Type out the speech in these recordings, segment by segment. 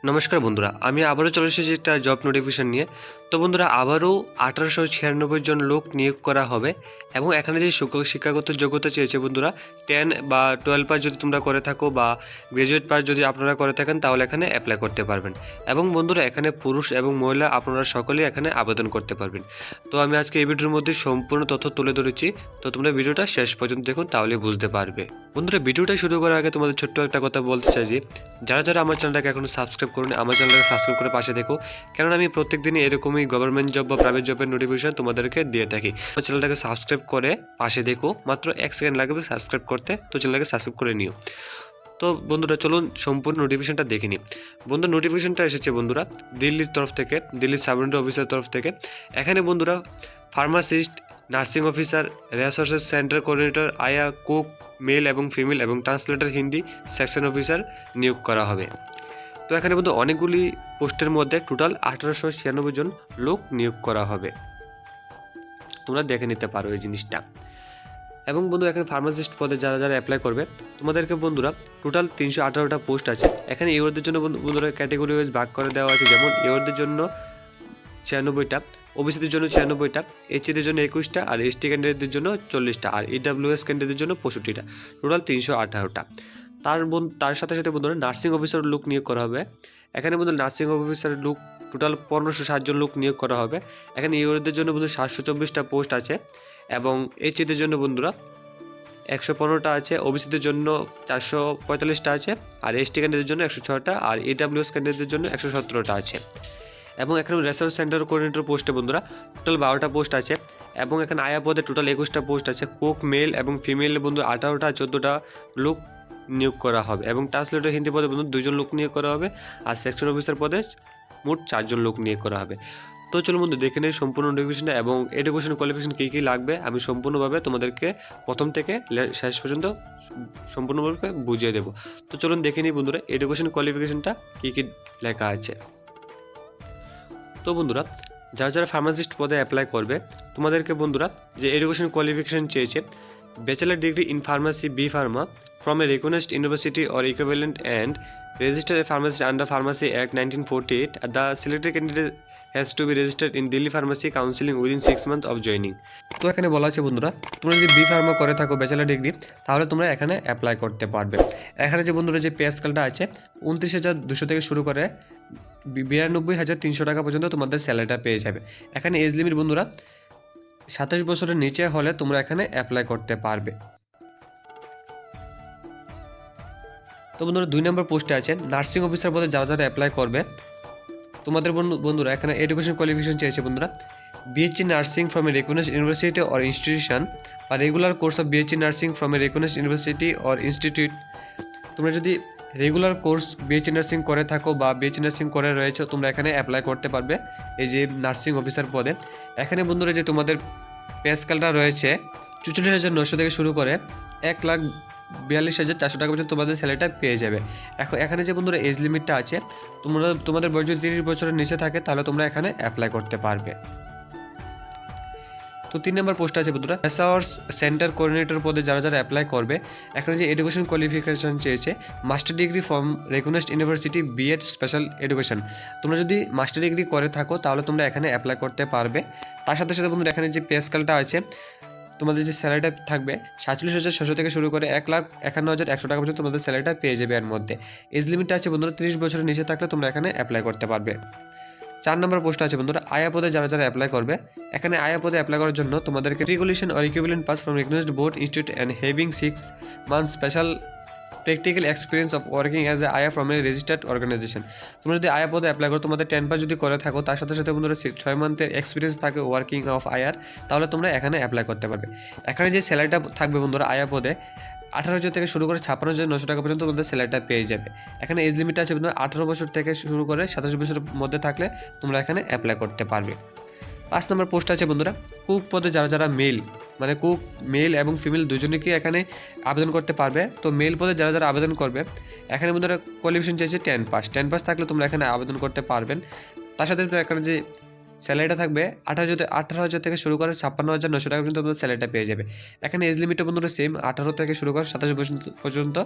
নমস্কার বন্ধুরা, আমি আবারও চলে এসেছি একটা জব নোটিফিকেশন নিয়ে। তো বন্ধুরা, আবারও 1896 জন লোক নিয়োগ করা হবে এবং এখানে যে শিক্ষাগত যোগ্যতা চেয়েছে বন্ধুরা, 10 বা 12 পাস যদি তোমরা করে থাকো বা গ্র্যাজুয়েট পাস যদি আপনারা করে থাকেন তাহলে এখানে অ্যাপ্লাই করতে পারবেন। এবং বন্ধুরা, এখানে পুরুষ এবং মহিলা আপনারা সকলেই এখানে আবেদন করতে পারবেন। তো আমি আজকে এই ভিডিওর মধ্যে সম্পূর্ণ তথ্য তুলে ধরেছি, তো তোমরা ভিডিওটা শেষ পর্যন্ত দেখুন, তাহলে বুঝতে পারবে। বন্ধুরা, ভিডিওটা শুরু করার আগে তোমাদের ছোট্ট একটা কথা বলতে চাই যে যারা আমার চ্যানেলটাকে এখনো সাবস্ক্রাইব করুন, আমার চ্যানেলটাকে সাবস্ক্রাইব করে পাশে দেখো, কারণ আমি প্রত্যেকদিনই এরকমই গভর্নমেন্ট জব বা প্রাইভেট জবের নোটিফিকেশন তোমাদেরকে দিয়ে থাকি। আমার চ্যানেলটাকে সাবস্ক্রাইব করে পাশে দেখো, মাত্র 1 সেকেন্ড লাগবে সাবস্ক্রাইব করতে, তো চ্যানেলটাকে সাবস্ক্রাইব করে নিও। তো বন্ধুরা, চলুন সম্পূর্ণ নোটিফিকেশনটা দেখে নিই। বন্ধু, নোটিফিকেশনটা এসেছে বন্ধুরা দিল্লির তরফ থেকে, দিল্লির সাব রেঞ্জ অফিসের তরফ থেকে। এখানে বন্ধুরা pharmacist, nursing officer, resources centre coordinator, আয়া, কুক, মেল এবং ফিমেল এবং ট্রান্সলেটর হিন্দি সেকশন অফিসার নিয়োগ করা হবে। তো এখানে বন্ধু অনেকগুলি পোস্টের মধ্যে টোটাল 1896 জন লোক নিয়োগ করা হবে, তোমরা দেখে নিতে পারো এই জিনিসটা। এবং বন্ধু, এখানে ফার্মাসিস্ট পদে যারা যারা অ্যাপ্লাই করবে তোমাদেরকে বন্ধুরা টোটাল 318টা পোস্ট আছে। এখানে ইওরদের জন্য বন্ধুরা ক্যাটেগরি ওয়াইজ ভাগ করে দেওয়া আছে, যেমন ইওরদের জন্য 96টা, ওবিসিদের জন্য 96টা, এইচসিদের জন্য 21টা, আর এসটি ক্যান্ডিডেটদের জন্য 40টা, আর ইডাব্লিউএস ক্যান্ডিডেটদের জন্য 65টা, টোটাল 318টা। তার সাথে সাথে বন্ধুরা নার্সিং অফিসার লোক নিয়োগ করা হবে। এখানে বন্ধু নার্সিং অফিসার লোক টোটাল 1560 জন লোক নিয়োগ করা হবে। এখানে ইওরদের জন্য বন্ধু 724টা পোস্ট আছে, এবং এইচসিদের জন্য বন্ধুরা 115টা আছে, ওবিসিদের জন্য 445টা আছে, আর এসটি ক্যান্ডিডেটদের জন্য 106টা, আর ইডাব্লিউএস ক্যান্ডিডেটদের জন্য 117টা আছে। এবং এখানে রিসোর্স সেন্টার কোঅর্ডিনেটর পোস্টে বন্ধুরা টোটাল 12টা পোস্ট আছে, এবং এখানে আয়া পদে টোটাল 21টা পোস্ট আছে। কুক মেল এবং ফিমেল বন্ধু 18টা 14টা লোক নিয়োগ করা হবে, এবং ট্রান্সলেটর হিন্দি পদে বন্ধু 2 জন লোক নিয়োগ করা হবে, আর সেকশন অফিসার পদে মোট 4 জন লোক নিয়োগ করা হবে। তো চলো বন্ধু, দেখে নেই সম্পূর্ণ নোটিফিকেশনটা এবং এডুকেশন কোয়ালিফিকেশন কী কী লাগবে আমি সম্পূর্ণভাবে তোমাদেরকে প্রথম থেকে শেষ পর্যন্ত সম্পূর্ণভাবে বুঝিয়ে দেবো। তো চলুন দেখে নিই বন্ধুরা এডুকেশন কোয়ালিফিকেশনটা কী কী লেখা আছে। তো বন্ধুরা, যারা যারা ফার্মাসিস্ট পদে অ্যাপ্লাই করবে তোমাদেরকে বন্ধুরা যে এডুকেশন কোয়ালিফিকেশন চেয়েছে, bachelor degree in pharmacy B pharma from a recognized university or equivalent and register a pharmacist under Pharmacy Act 1948. The selected candidate has to be registered in Delhi Pharmacy Counseling within 6 months of joining. তো এখানে বলা আছে বন্ধুরা, তোমরা যদি B Pharma করে থাকো bachelor degree, তাহলে তোমরা এখানে অ্যাপ্লাই করতে পারবে। এখানে যে বন্ধুরা যে পে স্কেলটা আছে 29,200 থেকে শুরু করে 92,300 টাকা পর্যন্ত তোমাদের স্যালারিটা পেয়ে যাবে। এখানে এজ লিমিট বন্ধুরা 27 বছরের নিচে হলে তোমরা এখানে অ্যাপ্লাই করতে পারবে। তো বন্ধুরা 2 নম্বর পোস্টে আছে নার্সিং অফিসার পদে যারা যারা অ্যাপ্লাই করবে তোমাদের বন্ধুরা এখানে এডুকেশন কোয়ালিফিকেশন চেয়েছে বন্ধুরা BSc nursing from a recognised university or institution বা regular course of BSc nursing from a recognised university or institute. তোমরা যদি রেগুলার কোর্স বিএসসি নার্সিং করে থাকো বা বিএসসি নার্সিং করে রয়েছে, তোমরা এখানে অ্যাপ্লাই করতে পারবে এই যে নার্সিং অফিসার পদে। এখানে বন্ধুরা যে তোমাদের পে স্কেলটা রয়েছে 44,900 থেকে শুরু করে 1,42,400 টাকা পর্যন্ত তোমাদের স্যালারিটা পেয়ে যাবে। এখানে যে বন্ধুরা এজ লিমিটটা আছে, তোমাদের বয়স যদি 30 বছরের নিচে থাকে তাহলে তোমরা এখানে অ্যাপ্লাই করতে পারবে। তো 3 নম্বর পোস্ট আছে বন্ধুরা রিসোর্স সেন্টার কোঅর্ডিনেটর পদে যারা যারা অ্যাপ্লাই করবে, এখানে যে এডুকেশন কোয়ালিফিকেশন চেয়েছে master degree from recognized university BEd special education. তোমরা যদি মাস্টার ডিগ্রি করে থাকো তাহলে তোমরা এখানে অ্যাপ্লাই করতে পারবে। তার সাথে সাথে বন্ধুরা এখানে যে পে স্কেলটা আছে, তোমাদের যে স্যালারিটা থাকবে 47,600 থেকে শুরু করে 1,51,100 টাকা পর্যন্ত তোমাদের স্যালারিটা পেয়ে যাবে। এর মধ্যে এজ লিমিটটা আছে বন্ধুরা 30 বছরের নিচে থাকলে তোমরা এখানে অ্যাপ্লাই করতে পারবে। 4 নম্বর পোস্ট আছে বন্ধুরা আয়া পদে যারা যারা অ্যাপ্লাই করবে, এখানে আয়া পদে অ্যাপ্লাই করার জন্য তোমাদেরকে regulation or equivalent past form recognized board institute and having 6 months special practical experience of working as a আয়া ফ্রম এ রেজিস্টার্ড অর্গানাইজেশন। তোমরা যদি আয়া পদে অ্যাপ্লাই করো, তোমাদের 10 পাস যদি করে থাকো, তার সাথে সাথে বন্ধুরা 6 মান্থের এক্সপিরিয়েন্স থাকে ওয়ার্কিং অফ আয়ার, তাহলে তোমরা এখানে অ্যাপ্লাই করতে পারবে। এখানে যে স্যালারিটা থাকবে বন্ধুরা আয়া পদে 18,000 থেকে শুরু করে 56,900 টাকা পর্যন্ত তোমাদের স্যালারিটা পেয়ে যাবে। এখানে এজ লিমিট আছে বন্ধুরা 18 বছর থেকে শুরু করে 27 বছরের মধ্যে থাকলে তোমরা এখানে অ্যাপ্লাই করতে পারবে। 5 নম্বর পোস্ট আছে বন্ধুরা কুক পদে যারা যারা মেল, মানে কুক মেল এবং ফিমেল দুজনেকে এখানে আবেদন করতে পারবে। তো মেল পদে যারা যারা আবেদন করবে, এখানে বন্ধুরা কোয়ালিফিকেশন চাইছে 10 পাস থাকলে তোমরা এখানে আবেদন করতে পারবেন। তার সাথে এখানে যে স্যালারিটা থাকবে 18,000 থেকে শুরু করে 56,900 টাকা পর্যন্ত তোমাদের স্যালারিটা পেয়ে যাবে। এখানে এজ লিমিটটা বন্ধুরা সেম 18 থেকে শুরু করে 27 পর্যন্ত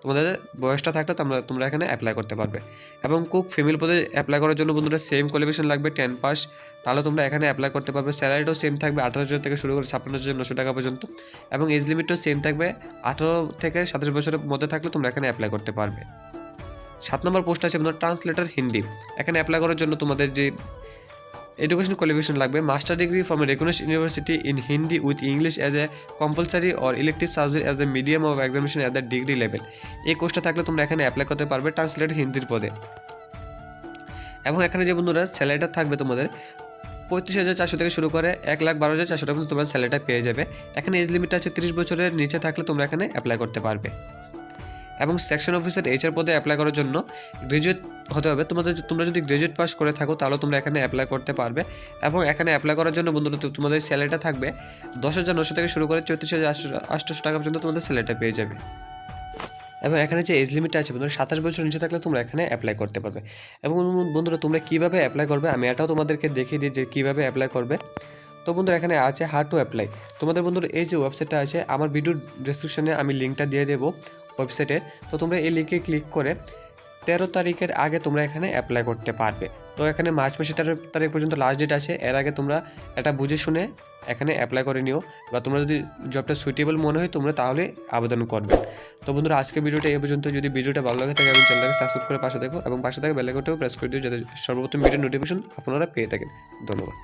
তোমাদের বয়সটা থাকলে তোমরা এখানে অ্যাপ্লাই করতে পারবে। এবং কুক ফিমেল পদে অ্যাপ্লাই করার জন্য বন্ধুরা সেম কোয়ালিফিকেশন লাগবে 10 পাস, তাহলে তোমরা এখানে অ্যাপ্লাই করতে পারবে। স্যালারিটাও সেম থাকবে 18,000 থেকে শুরু করে 56,900 টাকা পর্যন্ত, এবং এজ লিমিটও সেম থাকবে 18 থেকে 27 বছরের মধ্যে থাকলে তোমরা এখানে অ্যাপ্লাই করতে পারবে। 7 নম্বর পোস্ট আছে বন্ধুরা ট্রান্সলেটর হিন্দি। এখানে অ্যাপ্লাই করার জন্য তোমাদের যে এডুকেশন কোয়ালিফিকেশন লাগবে master degree from a recognised university in Hindi with English as a compulsory or elective subject as a medium of examination at the degree level. এই কোর্সটা থাকলে তোমরা এখানে অ্যাপ্লাই করতে পারবে ট্রান্সলেটর হিন্দির পদে। এবং এখানে যে বন্ধুরা স্যালারিটা থাকবে তোমাদের 35,400 থেকে শুরু করে 1,12,400 টাকা পর্যন্ত তোমার স্যালারিটা পেয়ে যাবে। এখানে এজ লিমিটটা আছে 30 বছরের নিচে থাকলে তোমরা এখানে অ্যাপ্লাই করতে পারবে। এবং সেকশন অফিসার এইচআর পদে অ্যাপ্লাই করার জন্য গ্র্যাজুয়েট হতে হবে। তোমরা যদি গ্র্যাজুয়েট পাস করে থাকো তাহলে তোমরা এখানে অ্যাপ্লাই করতে পারবে। এবং এখানে অ্যাপ্লাই করার জন্য বন্ধুরা তোমাদের স্যালারিটা থাকবে 10,900 থেকে শুরু করে 34,800 টাকা পর্যন্ত তোমাদের স্যালারিটা পেয়ে যাবে। এবং এখানে যে এজ লিমিটটা আছে বন্ধুরা 27 বছরের নিচে থাকলে তোমরা এখানে অ্যাপ্লাই করতে পারবে। এবং বন্ধুরা তোমরা কীভাবে অ্যাপ্লাই করবে আমি এটাও তোমাদেরকে দেখিয়ে দিই যে কীভাবে অ্যাপ্লাই করবে। তো বন্ধুরা এখানে আছে হাউ টু অ্যাপ্লাই। তোমাদের বন্ধুরা এই যে ওয়েবসাইটটা আছে আমার ভিডিও ডেসক্রিপশনে আমি লিঙ্কটা দিয়ে দেবো ওয়েবসাইটে। তো তোমরা এই লিঙ্কে ক্লিক করে 13 তারিখের আগে তোমরা এখানে অ্যাপ্লাই করতে পারবে। তো এখানে মার্চ মাসের 13 তারিখ পর্যন্ত লাস্ট ডেট আছে। এর আগে তোমরা এটা বুঝে শুনে এখানে অ্যাপ্লাই করে নিও, বা তোমরা যদি জবটা সুইটেবল মনে হয় তোমরা তাহলে আবেদন করবে। তো বন্ধুরা আজকে ভিডিওটা এই পর্যন্ত। যদি ভিডিওটা ভালো লাগে থাকে এবং চ্যানেলটাকে সাবস্ক্রাইব করে পাশে দেখো এবং পাশে থাকা বেল আইকনটাও প্রেস করে দিও যাতে সর্বপ্রথম ভিডিও নোটিফিকেশন আপনারা পেয়ে থাকেন। ধন্যবাদ।